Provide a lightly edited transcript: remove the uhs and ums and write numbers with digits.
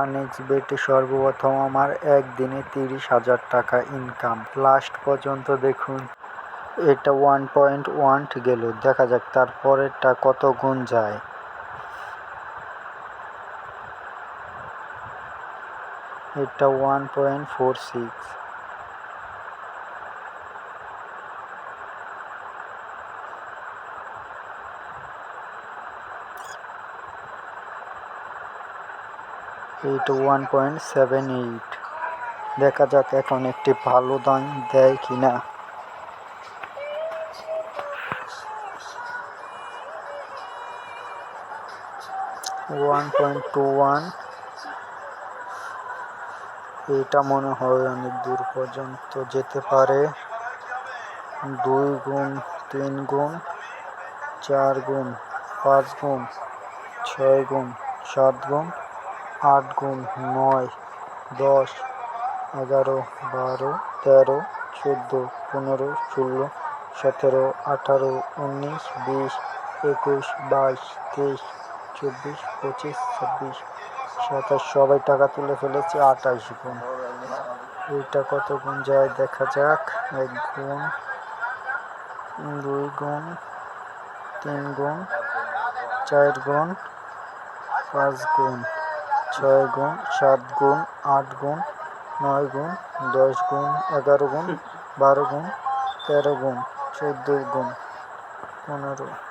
1xBet-এ সর্বপ্রথম আমার একদিনে 30,000 টাকা ইনকাম। লাস্ট পর্যন্ত দেখুন। এটা 1.1 গেল, দেখা যাক তারপরেরটা কত গুণ যায়। এটা 1.46। এইটা 1.78। দেখা যাক এখন একটি ভালো দাম দেয় কিনা। $1.21। এটা মনে হয় অনেক দূর পর্যন্ত যেতে পারে। 2 গুণ, 3 গুণ, 4 গুণ, 5 গুণ, 6 গুণ, 7 গুণ, 8 গুণ, 9, 10, 11, 12, 13, 14, 15, 16, 17, 18, 19, 20, 21, 22, 23, 24, 25, 26, 27, সবাই টাকা তুলে ফেলেছে। 28 গুণ। এইটা কত গুণ যায় দেখা যাক। 1 গুণ, 2 গুণ, 3 গুণ, 4 গুণ, 5 গুণ, 6 গুণ, 7 গুণ, 8 গুণ, 9 গুণ, 10 গুণ, 11 গুণ, 12 গুণ, 13 গুণ, 14 গুণ, 15